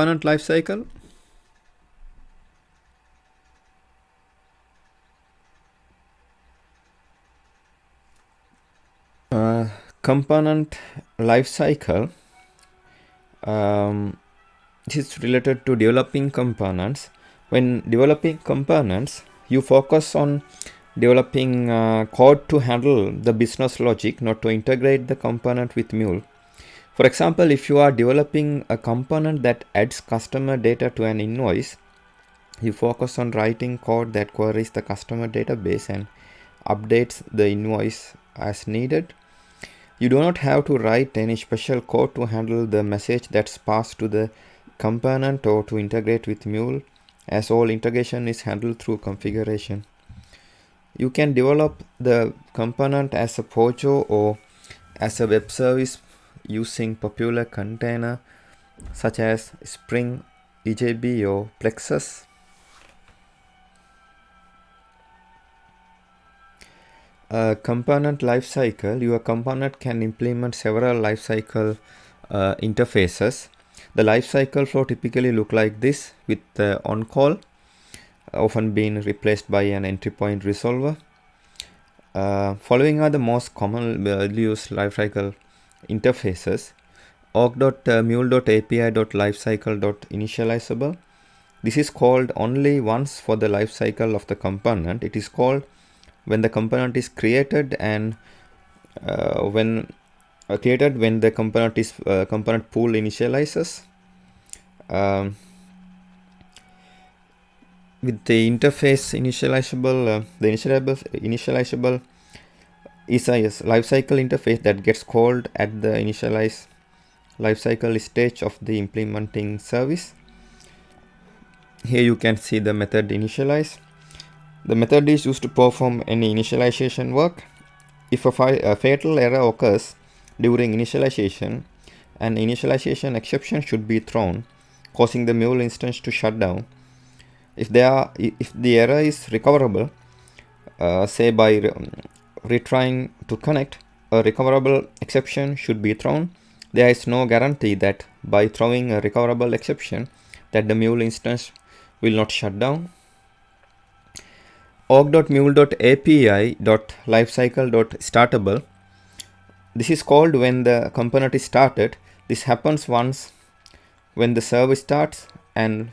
Component lifecycle. Component lifecycle. This is related to developing components. When developing components, you focus on developing code to handle the business logic, not to integrate the component with Mule. For example, if you are developing a component that adds customer data to an invoice, you focus on writing code that queries the customer database and updates the invoice as needed. You do not have to write any special code to handle the message that's passed to the component or to integrate with Mule, as all integration is handled through configuration. You can develop the component as a POJO or as a web service using popular container such as Spring, EJB or Plexus. Component lifecycle. Your component can implement several lifecycle interfaces. The lifecycle flow typically look like this, with the on-call often being replaced by an entry point resolver. Following are the most commonly used lifecycle interfaces: org.mule.api.lifecycle.initializable. This is called only once for the lifecycle of the component. It is called when the component is created and when the component is component pool initializes. With the interface initializable, the initializable is a lifecycle interface that gets called at the initialize lifecycle stage of the implementing service. Here you can see the method initialize. The method is used to perform any initialization work. If a fatal error occurs during initialization, an initialization exception should be thrown, causing the Mule instance to shut down. If the error is recoverable, say by retrying to connect, a recoverable exception should be thrown. There is no guarantee that by throwing a recoverable exception that the Mule instance will not shut down. org.mule.api.lifecycle.startable. This is called when the component is started. This happens once when the service starts and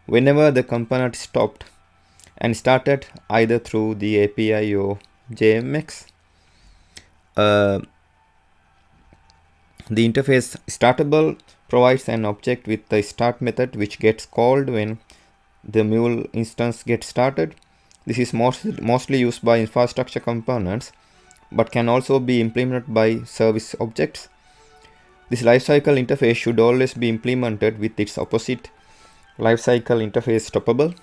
whenever the component is stopped and started either through the API or JMX. The interface startable provides an object with the start method which gets called when the Mule instance gets started. This is mostly used by infrastructure components, but can also be implemented by service objects. This lifecycle interface should always be implemented with its opposite lifecycle interface stoppable.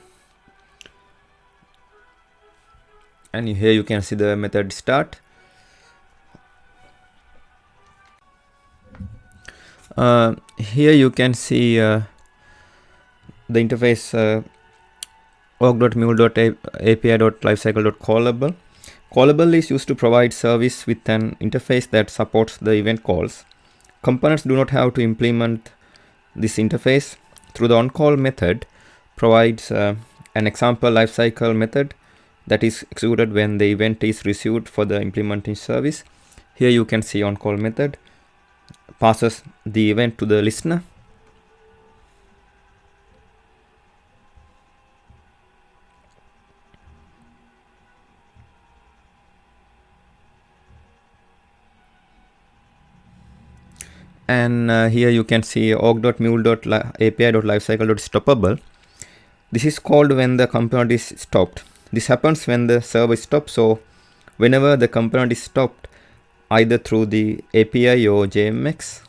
And here you can see the method start. Here you can see the interface org.mule.api.lifecycle.callable. Callable is used to provide service with an interface that supports the event calls. Components do not have to implement this interface. Through the on-call method provides an example lifecycle method that is executed when the event is received for the implementing service. Here you can see on-call method passes the event to the listener. And here you can see org.mule.api.lifecycle.stoppable. This is called when the component is stopped. This happens when the server stops, so whenever the component is stopped either through the API or JMX.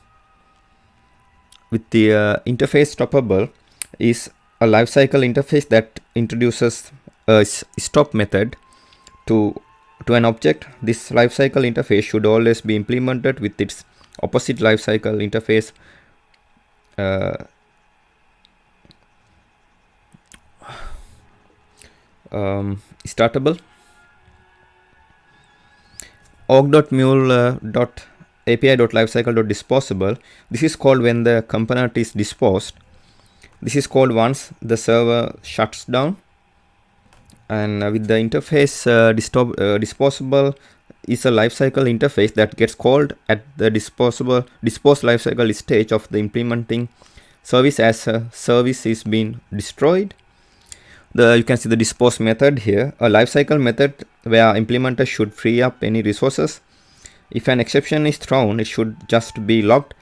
With the interface stoppable is a lifecycle interface that introduces a stop method to an object. This lifecycle interface should always be implemented with its opposite lifecycle interface startable. org.mule.api.lifecycle.disposable. This is called when the component is disposed. This is called once the server shuts down. And with the interface disposable is a lifecycle interface that gets called at the dispose lifecycle stage of the implementing service as a service is being destroyed. You can see the dispose method here, a lifecycle method where implementer should free up any resources. If an exception is thrown, it should just be logged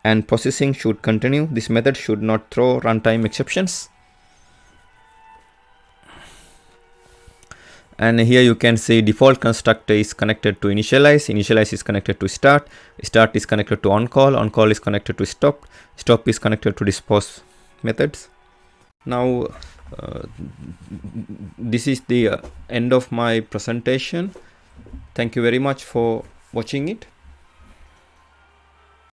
and processing should continue. This method should not throw runtime exceptions. And here you can see default constructor is connected to initialize is connected to start is connected to on call is connected to stop is connected to dispose methods. Now this is the end of my presentation. Thank you very much for watching it.